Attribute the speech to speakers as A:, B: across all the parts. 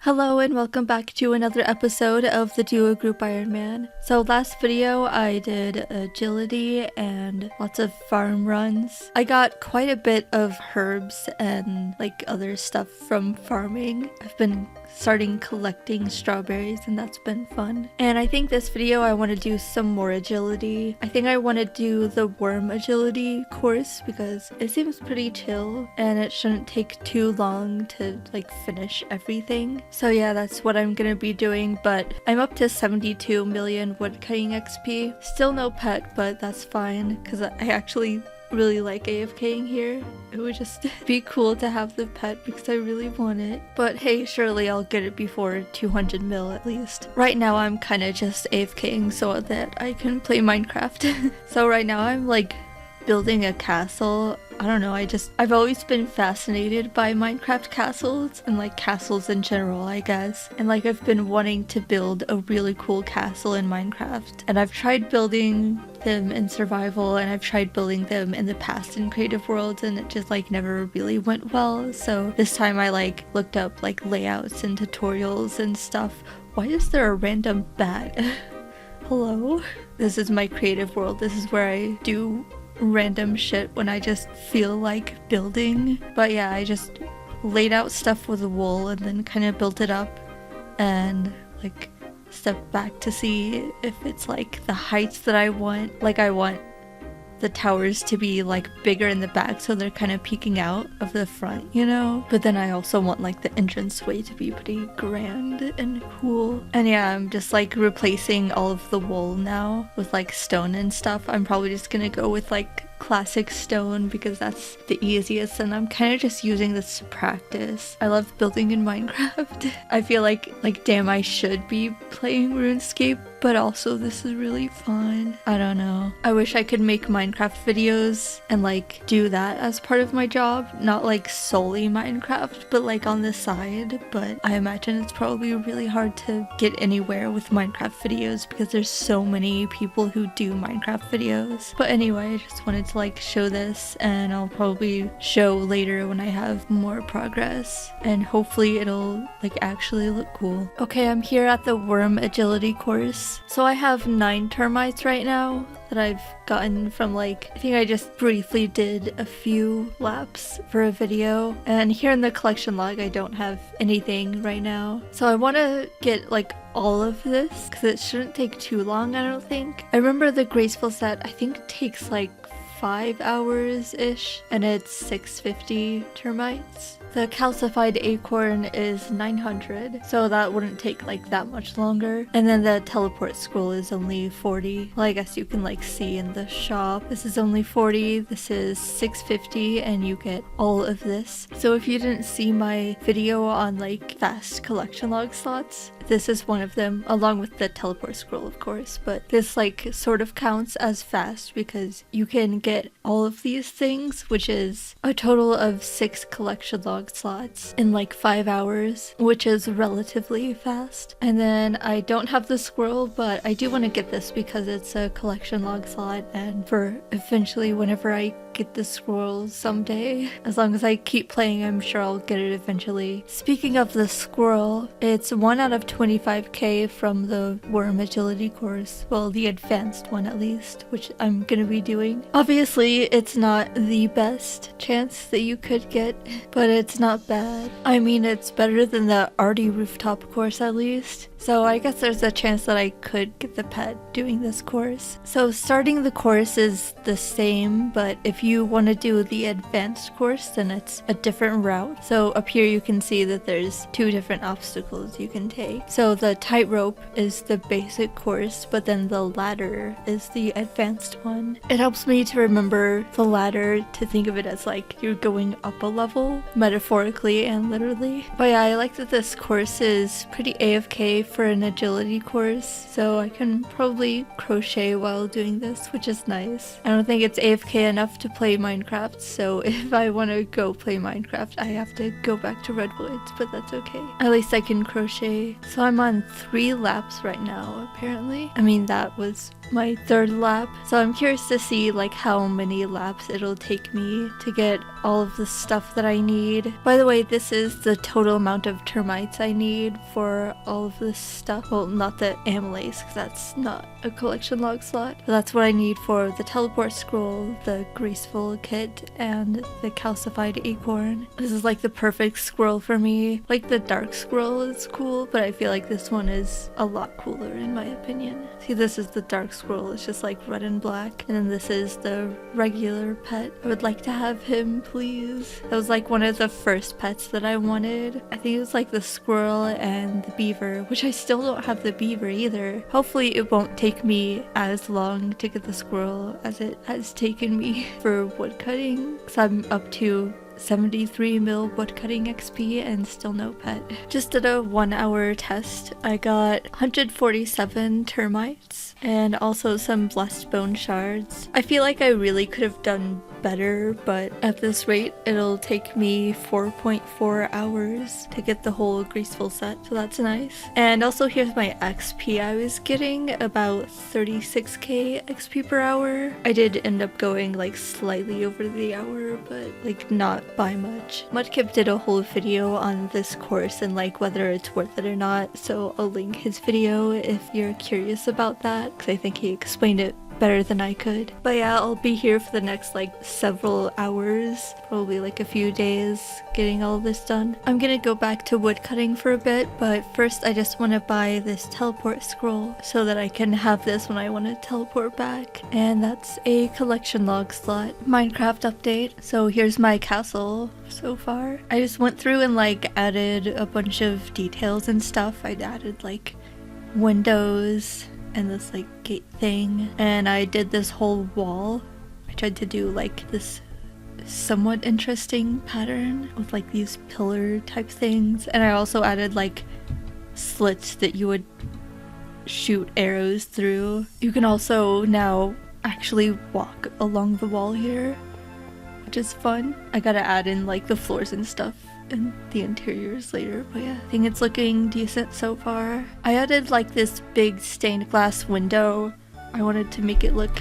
A: Hello and welcome back to another episode of the duo group Iron Man. So last video I did agility and lots of farm runs. I got quite a bit of herbs and like other stuff from farming. I've been starting collecting strawberries and that's been fun. And I think this video I want to do some more agility. I think I want to do the worm agility course because it seems pretty chill and it shouldn't take too long to like finish everything. So yeah, that's what I'm gonna be doing, but I'm up to 72 million woodcutting XP. Still no pet, but that's fine because I actually really like AFKing here. It would just be cool to have the pet because I really want it. But hey, surely I'll get it before 200 mil at least. Right now I'm kind of just AFKing so that I can play Minecraft. So right now I'm like building a castle. I don't know, I've always been fascinated by Minecraft castles and like castles in general, I guess. And like I've been wanting to build a really cool castle in Minecraft. And I've tried building them in survival and I've tried building them in the past in creative worlds and it just like never really went well. So this time I like looked up like layouts and tutorials and stuff. Why is there a random bat? Hello? This is my creative world. This is where I do random shit when I just feel like building. But yeah, I just laid out stuff with wool and then kind of built it up and like stepped back to see if it's like the heights that I want. Like I want the towers to be like bigger in the back so they're kind of peeking out of the front, you know? But then I also want like the entranceway to be pretty grand and cool. And yeah, I'm just like replacing all of the wool now with like stone and stuff. I'm probably just gonna go with like classic stone because that's the easiest and I'm kind of just using this to practice. I love building in Minecraft. I feel like damn, I should be playing RuneScape, but also this is really fun. I don't know. I wish I could make Minecraft videos and like do that as part of my job. Not like solely Minecraft, but like on the side. But I imagine it's probably really hard to get anywhere with Minecraft videos because there's so many people who do Minecraft videos. But anyway, I just wanted to like show this and I'll probably show later when I have more progress and hopefully it'll like actually look cool. Okay, I'm here at the worm agility course. So I have 9 termites right now that I've gotten from like, I think I just briefly did a few laps for a video. And here in the collection log, I don't have anything right now. So I want to get like all of this because it shouldn't take too long, I don't think. I remember the graceful set, I think takes like 5 hours-ish and it's 650 termites. The calcified acorn is 900, so that wouldn't take like that much longer. And then the teleport scroll is only 40. Well, I guess you can like see in the shop. This is only 40, this is 650, and you get all of this. So if you didn't see my video on like fast collection log slots, this is one of them, along with the teleport scroll of course. But this like sort of counts as fast because you can get all of these things, which is a total of 6 collection log slots in like 5 hours, which is relatively fast. And then I don't have the squirrel, but I do want to get this because it's a collection log slot and for eventually whenever I get the squirrel someday. As long as I keep playing, I'm sure I'll get it eventually. Speaking of the squirrel, it's 1 out of 25k from the worm agility course. Well, the advanced one at least, which I'm gonna be doing. Obviously, it's not the best chance that you could get, but it's not bad. I mean, it's better than the arty rooftop course at least. So I guess there's a chance that I could get the pet doing this course. So starting the course is the same, but if you want to do the advanced course, then it's a different route. So up here you can see that there's 2 different obstacles you can take. So the tightrope is the basic course, but then the ladder is the advanced one. It helps me to remember the ladder, to think of it as like you're going up a level, metaphorically and literally. But yeah, I like that this course is pretty AFK for an agility course, so I can probably crochet while doing this, which is nice. I don't think it's AFK enough to play Minecraft, so if I want to go play Minecraft, I have to go back to Redwoods, but that's okay. At least I can crochet. So I'm on 3 laps right now, apparently. I mean, that was my third lap. So I'm curious to see like how many laps it'll take me to get all of the stuff that I need. By the way, this is the total amount of termites I need for all of this stuff. Well, not the amylase, because that's not a collection log slot. But that's what I need for the teleport scroll, the graceful kit, and the calcified acorn. This is like the perfect scroll for me. Like the dark scroll is cool, but I feel like this one is a lot cooler in my opinion. See, this is the dark scroll. It's just like red and black. And then this is the regular pet. I would like to have him, please. That was like one of the first pets that I wanted. I think it was like the squirrel and the beaver, which I still don't have the beaver either. Hopefully it won't take me as long to get the squirrel as it has taken me for woodcutting, because I'm up to 73 mil woodcutting XP and still no pet. Just did a 1 hour test. I got 147 termites and also some blessed bone shards. I feel like I really could have done better, but at this rate it'll take me 4.4 hours to get the whole graceful set, so that's nice. And also here's my XP. I was getting about 36k XP per hour. I did end up going like slightly over the hour, but like not by much. Mudkip did a whole video on this course and like whether it's worth it or not, so I'll link his video if you're curious about that, because I think he explained it better than I could. But yeah, I'll be here for the next like several hours, probably like a few days, getting all this done. I'm gonna go back to woodcutting for a bit, but first I just want to buy this teleport scroll so that I can have this when I want to teleport back, and that's a collection log slot. Minecraft update. So here's my castle so far. I just went through and like added a bunch of details and stuff. I added like windows and this like gate thing, and I did this whole wall. I tried to do like this somewhat interesting pattern with like these pillar type things, and I also added like slits that you would shoot arrows through. You can also now actually walk along the wall here, which is fun. I gotta add in like the floors and stuff and the interiors later, but yeah, I think it's looking decent so far. I added like this big stained glass window. I wanted to make it look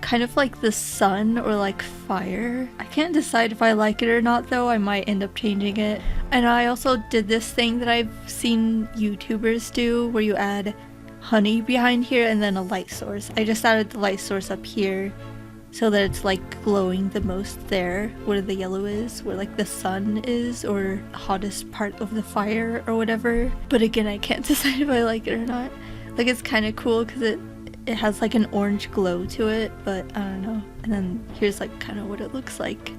A: kind of like the sun or like fire. I can't decide if I like it or not though. I might end up changing it. And I also did this thing that I've seen YouTubers do where you add honey behind here and then a light source. I just added the light source up here so that it's like glowing the most there where the yellow is, where like the sun is, or hottest part of the fire or whatever. But again, I can't decide if I like it or not. Like, it's kind of cool because it has like an orange glow to it, but I don't know. And then here's like kind of what it looks like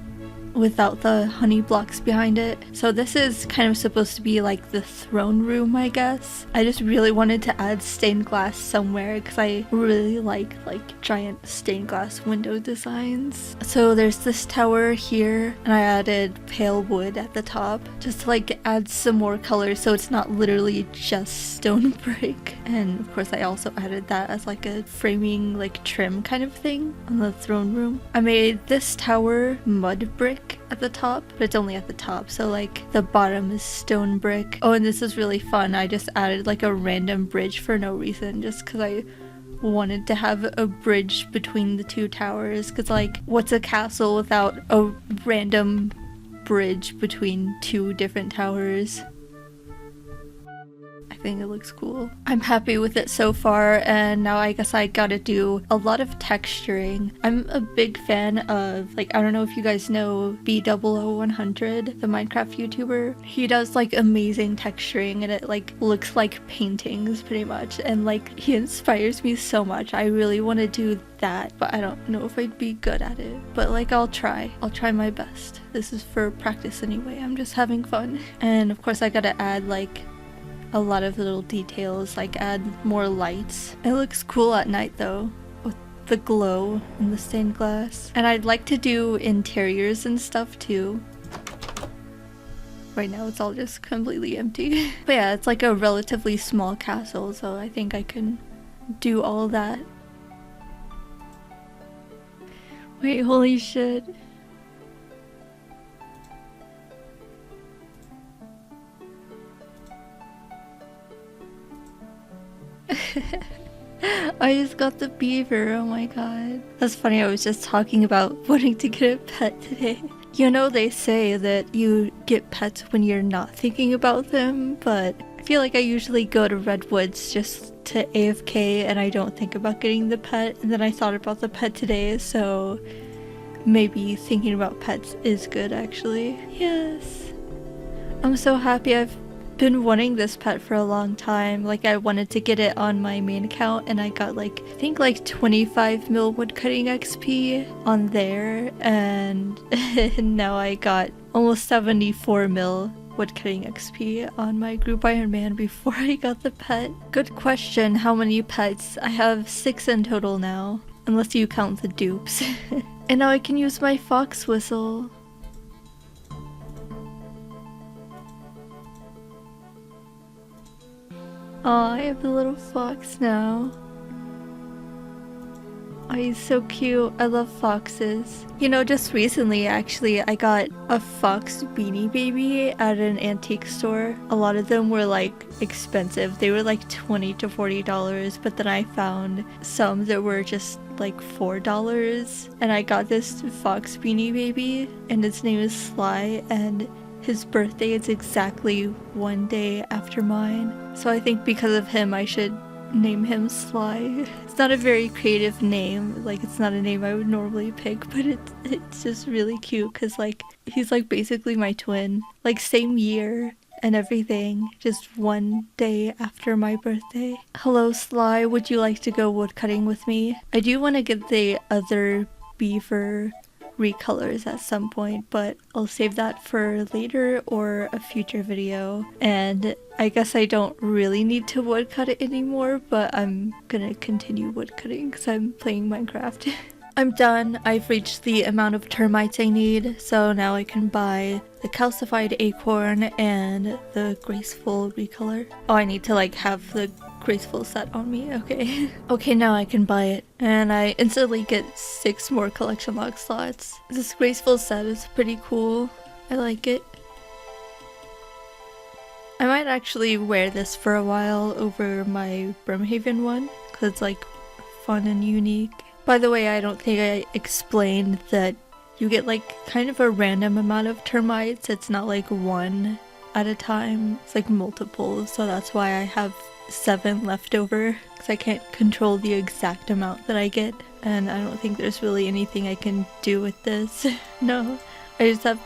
A: without the honey blocks behind it. So this is kind of supposed to be like the throne room, I guess. I just really wanted to add stained glass somewhere because I really like giant stained glass window designs. So there's this tower here, and I added pale wood at the top just to like add some more color so it's not literally just stone brick. And of course I also added that as like a framing like trim kind of thing on the throne room. I made this tower mud brick at the top, but it's only at the top, so like the bottom is stone brick. Oh, and this is really fun. I just added like a random bridge for no reason, just because I wanted to have a bridge between the two towers, because like what's a castle without a random bridge between two different towers? I think it looks cool. I'm happy with it so far, and now I guess I gotta do a lot of texturing. I'm a big fan of, like, I don't know if you guys know B000100, the Minecraft YouTuber. He does like amazing texturing, and it like looks like paintings pretty much, and like he inspires me so much. I really want to do that, but I don't know if I'd be good at it, but like I'll try my best. This is for practice anyway. I'm just having fun. And of course I gotta add like a lot of little details, like add more lights. It looks cool at night though, with the glow and the stained glass. And I'd like to do interiors and stuff too. Right now it's all just completely empty. But yeah, it's like a relatively small castle, so I think I can do all that. Wait, holy shit. I just got the beaver, oh my god. That's funny, I was just talking about wanting to get a pet today. You know, they say that you get pets when you're not thinking about them, but I feel like I usually go to Redwoods just to AFK and I don't think about getting the pet, and then I thought about the pet today, so maybe thinking about pets is good actually. Yes. I'm so happy. I've been wanting this pet for a long time. Like, I wanted to get it on my main account and I got like, I think like 25 mil woodcutting XP on there, and now I got almost 74 mil woodcutting XP on my group Iron Man before I got the pet. Good question, how many pets? I have 6 in total now, unless you count the dupes. And now I can use my fox whistle. Aw, I have a little fox now. Oh, he's so cute. I love foxes. You know, just recently, actually, I got a fox beanie baby at an antique store. A lot of them were like expensive. They were like $20 to $40, but then I found some that were just like $4. And I got this fox beanie baby, and his name is Sly, and his birthday is exactly 1 day after mine. So I think because of him, I should name him Sly. It's not a very creative name, like it's not a name I would normally pick, but it's just really cute because like he's like basically my twin, like same year and everything, just 1 day after my birthday. Hello Sly, would you like to go woodcutting with me? I do want to get the other beaver recolors at some point, but I'll save that for later or a future video. And I guess I don't really need to woodcut it anymore, but I'm gonna continue woodcutting because I'm playing Minecraft. I'm done. I've reached the amount of termites I need, so now I can buy the calcified acorn and the graceful recolor. Oh, I need to like have the graceful set on me. Okay. Okay, now I can buy it. And I instantly get 6 more collection log slots. This graceful set is pretty cool. I like it. I might actually wear this for a while over my Brimhaven one, because it's like fun and unique. By the way, I don't think I explained that you get like kind of a random amount of termites. It's not like one at a time. It's like multiple, so that's why I have 7 left over, because I can't control the exact amount that I get, and I don't think there's really anything I can do with this. No, I just have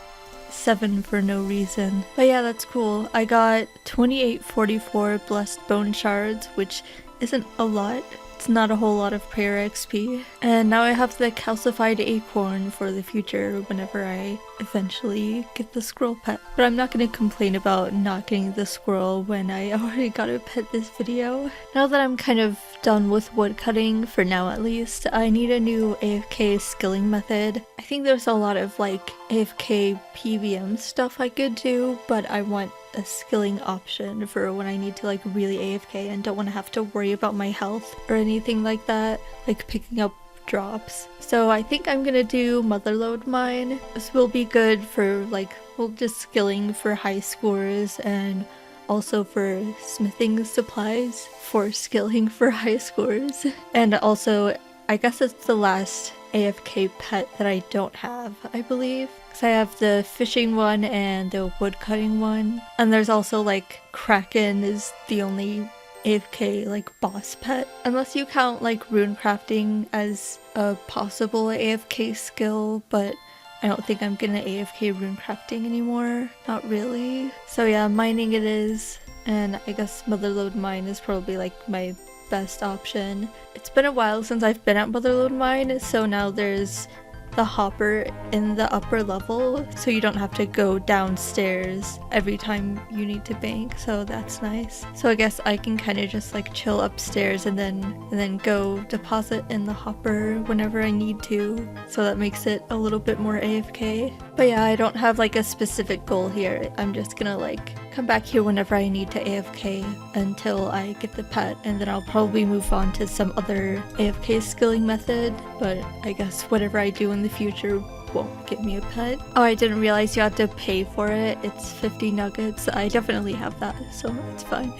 A: 7 for no reason. But yeah, that's cool. I got 2844 blessed bone shards, which isn't a lot. It's not a whole lot of prayer XP. And now I have the calcified acorn for the future whenever I eventually get the squirrel pet. But I'm not going to complain about not getting the squirrel when I already got a pet this video. Now that I'm kind of done with woodcutting, for now at least, I need a new AFK skilling method. I think there's a lot of like AFK PVM stuff I could do, but I want a skilling option for when I need to like really AFK and don't want to have to worry about my health or anything like that, like picking up drops. So I think I'm gonna do Motherlode Mine. This will be good for like, well, just skilling for high scores and also for smithing supplies for skilling for high scores. And also, I guess it's the last AFK pet that I don't have, I believe. Because I have the fishing one and the woodcutting one. And there's also like Kraken is the only AFK like boss pet. Unless you count like rune crafting as a possible AFK skill, but I don't think I'm gonna AFK rune crafting anymore. Not really. So yeah, mining it is. And I guess Motherlode Mine is probably like my best option. It's been a while since I've been at Motherlode Mine, so now there's the hopper in the upper level, so you don't have to go downstairs every time you need to bank, so that's nice. So I guess I can kind of just like chill upstairs and then go deposit in the hopper whenever I need to, so that makes it a little bit more AFK. But yeah, I don't have like a specific goal here. I'm just gonna like come back here whenever I need to AFK until I get the pet, and then I'll probably move on to some other AFK skilling method, but I guess whatever I do in the future won't get me a pet. Oh, I didn't realize you had to pay for it. It's 50 nuggets. I definitely have that, so it's fine.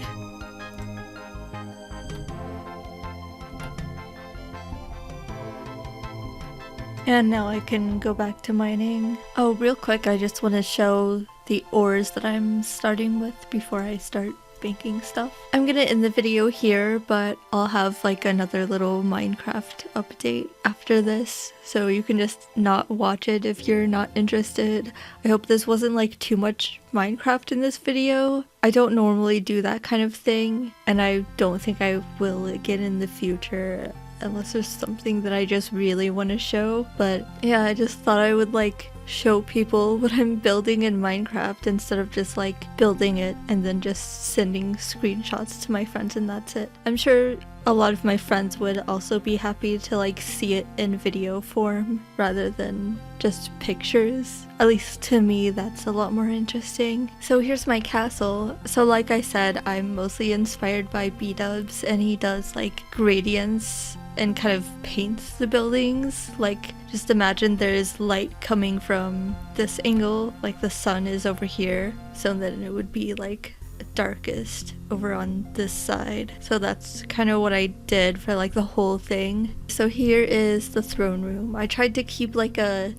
A: And now I can go back to mining. Oh, real quick, I just want to show the ores that I'm starting with before I start banking stuff. I'm gonna end the video here, but I'll have like another little Minecraft update after this, so you can just not watch it if you're not interested. I hope this wasn't like too much Minecraft in this video. I don't normally do that kind of thing, and I don't think I will again in the future unless there's something that I just really want to show. But yeah, I just thought I would like show people what I'm building in Minecraft instead of just like building it and then just sending screenshots to my friends and that's it. I'm sure a lot of my friends would also be happy to like see it in video form rather than just pictures. At least to me, that's a lot more interesting. So here's my castle. So like I said, I'm mostly inspired by B-dubs, and he does like gradients and kind of paints the buildings. Like, just imagine there's light coming from this angle, like the sun is over here, so then it would be like darkest over on this side. So that's kind of what I did for like the whole thing. So here is the throne room. I tried to keep like a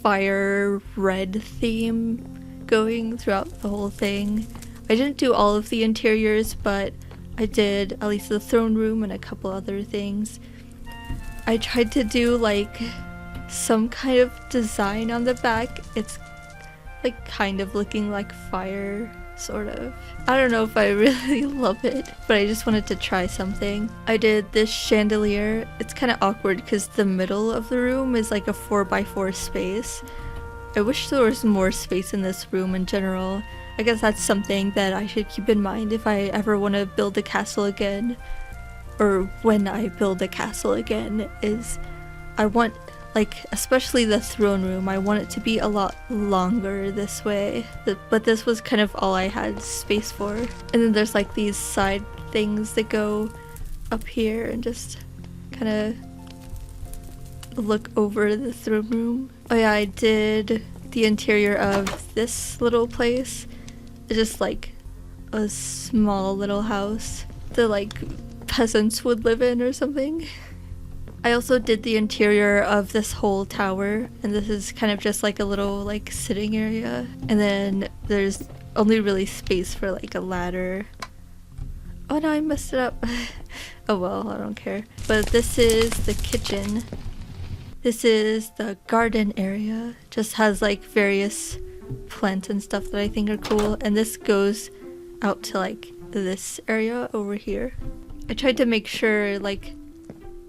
A: fire red theme going throughout the whole thing. I didn't do all of the interiors, but I did at least the throne room and a couple other things. I tried to do like some kind of design on the back. It's like kind of looking like fire, sort of. I don't know if I really love it, but I just wanted to try something. I did this chandelier. It's kind of awkward because the middle of the room is like a 4x4 space. I wish there was more space in this room in general. I guess that's something that I should keep in mind if I ever want to build a castle again. Or when I build a castle again, is I want, like, especially the throne room, I want it to be a lot longer this way. But this was kind of all I had space for. And then there's like these side things that go up here and just kind of look over the throne room. Oh yeah, I did the interior of this little place. It's just like a small little house that like peasants would live in or something. I also did the interior of this whole tower, and this is kind of just like a little like sitting area, and then there's only really space for like a ladder. Oh no, I messed it up. Oh well, I don't care. But this is the kitchen. This is the garden area. Just has like various plants and stuff that I think are cool, and this goes out to like this area over here. I tried to make sure like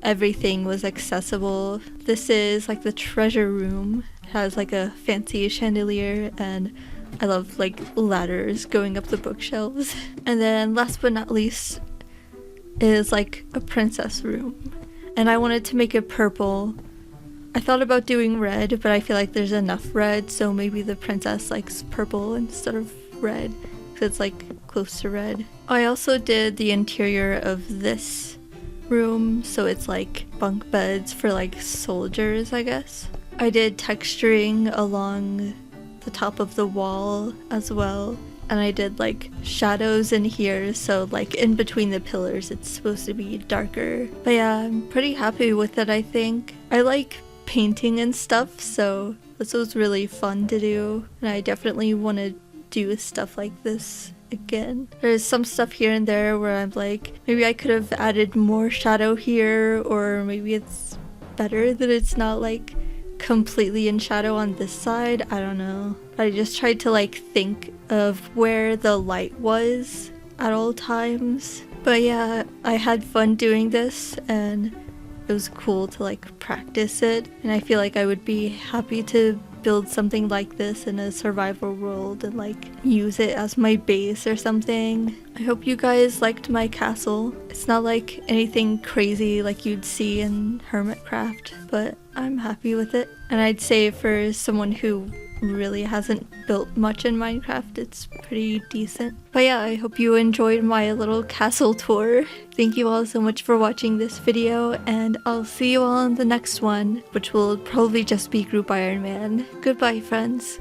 A: everything was accessible. This is like the treasure room. It has like a fancy chandelier, and I love like ladders going up the bookshelves. And then last but not least is like a princess room, and I wanted to make it purple. I thought about doing red, but I feel like there's enough red, so maybe the princess likes purple instead of red, because it's like close to red. I also did the interior of this room, so it's like bunk beds for like soldiers, I guess. I did texturing along the top of the wall as well, and I did like shadows in here, so like in between the pillars it's supposed to be darker. But yeah, I'm pretty happy with it, I think. I like painting and stuff, so this was really fun to do, and I definitely want to do stuff like this again. There's some stuff here and there where I'm like, maybe I could have added more shadow here, or maybe it's better that it's not like completely in shadow on this side. I don't know. I just tried to like think of where the light was at all times. But yeah, I had fun doing this, and it was cool to like practice it, and I feel like I would be happy to build something like this in a survival world and like use it as my base or something. I hope you guys liked my castle. It's not like anything crazy like you'd see in Hermitcraft, but I'm happy with it. And I'd say for someone who really hasn't built much in Minecraft, it's pretty decent. But yeah, I hope you enjoyed my little castle tour. Thank you all so much for watching this video, and I'll see you all in the next one, which will probably just be Group Iron Man. Goodbye, friends.